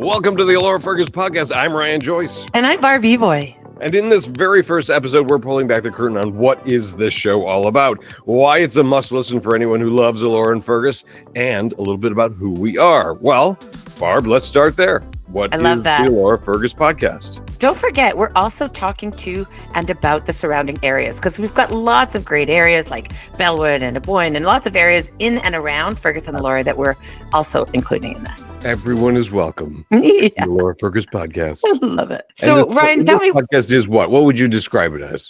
Welcome to the Elora Fergus Podcast. I'm Ryan Joyce. And I'm Belwood. And in this very first episode, we're pulling back the curtain on what is this show all about, why it's a must listen for anyone who loves Elora and Fergus, and a little bit about who we are. Well, Barb, let's start there. What is the Elora Fergus Podcast? Don't forget, we're also talking to and about the surrounding areas, because we've got lots of great areas like Belwood and Evoy and lots of areas in and around Fergus and Elora that we're also including in this. Everyone is welcome. The Elora Fergus Podcast. I love it. So, Ryan, tell me, podcast is what? What would you describe it as?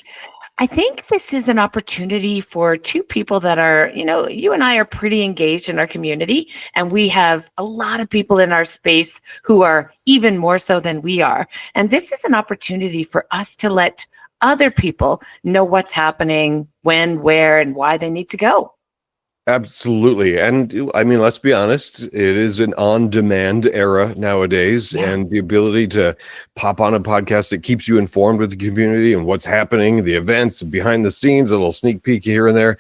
I think this is an opportunity for two people that are, you and I are pretty engaged in our community, and we have a lot of people in our space who are even more so than we are. And this is an opportunity for us to let other people know what's happening, when, where, and why they need to go. Absolutely. And I mean, let's be honest, it is an on-demand era nowadays, and the ability to pop on a podcast that keeps you informed with the community and what's happening, the events, behind the scenes, a little sneak peek here and there,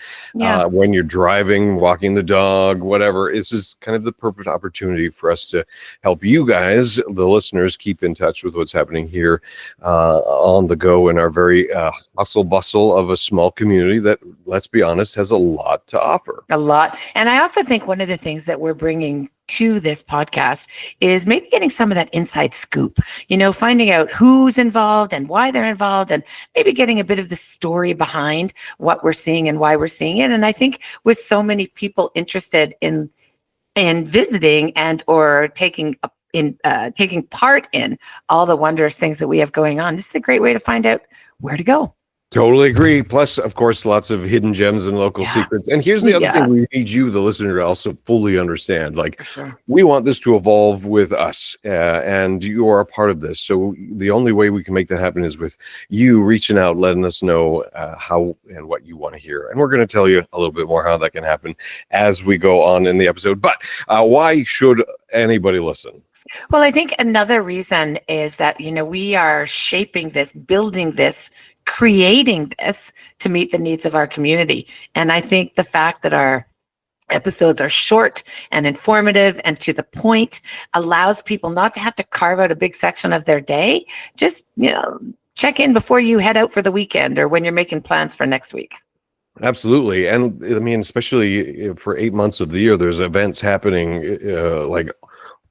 when you're driving, walking the dog, whatever. It's just kind of the perfect opportunity for us to help you guys, the listeners, keep in touch with what's happening here on the go in our very hustle bustle of a small community that, let's be honest, has a lot to offer. A lot. And I also think one of the things that we're bringing to this podcast is maybe getting some of that inside scoop, finding out who's involved and why they're involved, and maybe getting a bit of the story behind what we're seeing and why we're seeing it. And I think with so many people interested in visiting and or taking part in all the wondrous things that we have going on, this is a great way to find out where to go. Totally agree. Plus, of course, lots of hidden gems and local secrets. And here's the other thing we need you, the listener, to also fully understand. We want this to evolve with us, and you are a part of this. So the only way we can make that happen is with you reaching out, letting us know how and what you want to hear. And we're going to tell you a little bit more how that can happen as we go on in the episode. But why should anybody listen? Well, I think another reason is that, we are shaping this, building this, creating this to meet the needs of our community. And I think the fact that our episodes are short and informative and to the point allows people not to have to carve out a big section of their day. Just, check in before you head out for the weekend or when you're making plans for next week. Absolutely. And I mean, especially for 8 months of the year, there's events happening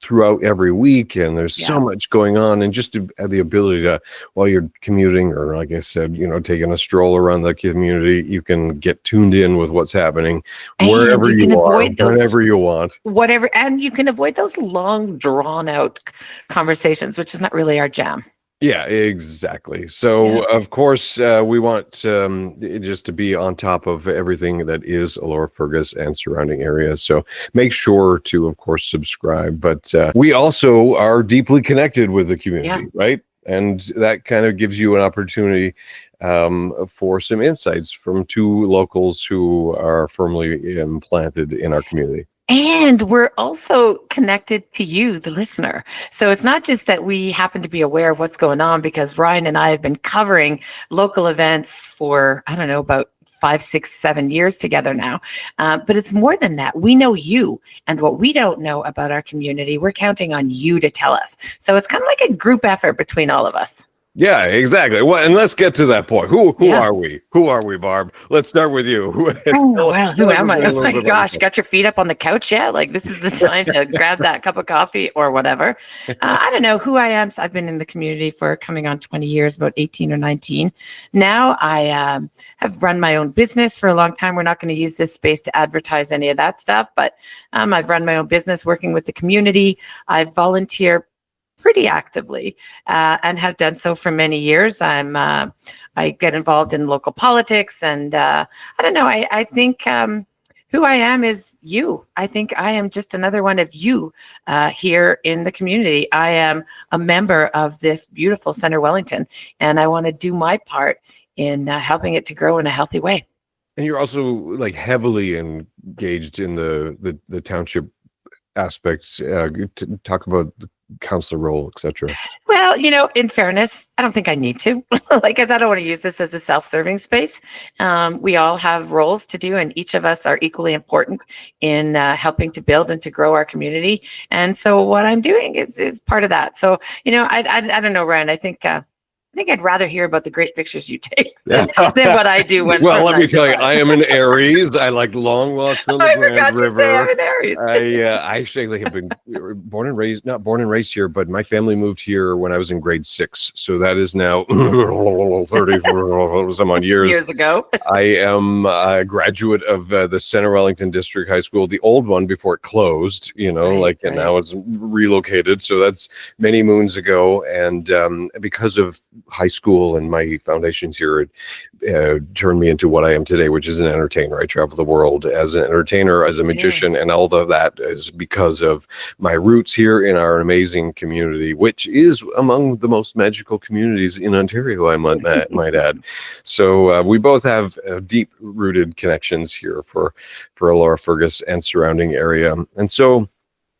throughout every week, and there's so much going on, and just to have the ability to, while you're commuting or, like I said, taking a stroll around the community, you can get tuned in with what's happening wherever you are, whenever you want. And you can avoid those long, drawn-out conversations, which is not really our jam. Yeah, exactly. So, of course, we want just to be on top of everything that is Elora Fergus and surrounding areas. So make sure to, of course, subscribe. But we also are deeply connected with the community, right? And that kind of gives you an opportunity for some insights from two locals who are firmly implanted in our community. And we're also connected to you, the listener. So it's not just that we happen to be aware of what's going on, because Ryan and I have been covering local events for, about 5, 6, 7 years together now. But it's more than that. We know you, and what we don't know about our community, we're counting on you to tell us. So it's kind of like a group effort between all of us. Yeah, exactly. Well, and let's get to that point. Who are we? Who are we, Barb? Let's start with you. Who am I? Oh my gosh, got your feet up on the couch yet? This is the time to grab that cup of coffee or whatever. I don't know who I am. So I've been in the community for coming on 20 years, about 18 or 19. Now I have run my own business for a long time. We're not going to use this space to advertise any of that stuff, but I've run my own business working with the community. I volunteer pretty actively and have done so for many years. I get involved in local politics, and I don't know. I think who I am is you. I think I am just another one of you here in the community. I am a member of this beautiful Center Wellington, and I want to do my part in helping it to grow in a healthy way. And you're also heavily engaged in the township aspect. To talk about counselor role, etc.? Well, in fairness, I don't think I need to. Because I don't want to use this as a self-serving space. We all have roles to do, and each of us are equally important in helping to build and to grow our community. And so, what I'm doing is part of that. So, I don't know, Ryan. I think I'd rather hear about the great pictures you take than what I do. Well, let me tell you, I am an Aries. I like long walks on the Grand River. Say I'm an Aries. I actually have been not born and raised here, but my family moved here when I was in grade 6. So that is now 30 some odd years ago. I am a graduate of the Center Wellington District High School, the old one before it closed, and now it's relocated. So that's many moons ago. And because of high school and my foundations here turned me into what I am today, which is an entertainer. I travel the world as an entertainer, as a magician, and all of that is because of my roots here in our amazing community, which is among the most magical communities in Ontario, I might add. So we both have deep-rooted connections here for Elora Fergus and surrounding area. And so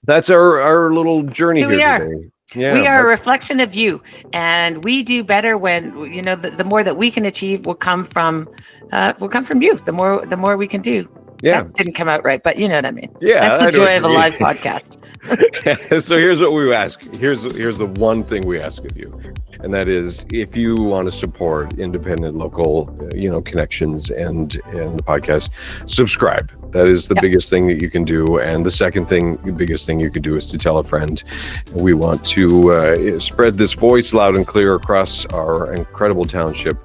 that's our little journey here today. Yeah, we are a reflection of you, and we do better when the more that we can achieve will come from you. The more we can do. Yeah, that didn't come out right, but you know what I mean. Yeah, that's the joy of a live podcast. So here's what we ask. Here's the one thing we ask of you, and that is, if you want to support independent, local, connections and the podcast, subscribe. That is the biggest thing that you can do. And the biggest thing you can do is to tell a friend. We want to spread this voice loud and clear across our incredible township.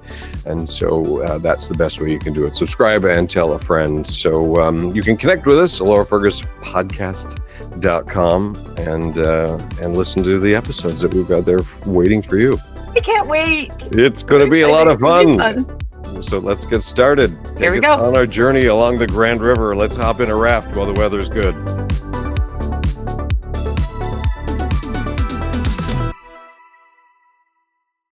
And so that's the best way you can do it. Subscribe and tell a friend. So you can connect with us, Elora Fergus Podcast.com, and listen to the episodes that we've got there waiting for you. I can't wait. It's going to be a lot of fun. So let's get started. Here we go. On our journey along the Grand River. Let's hop in a raft while the weather's good.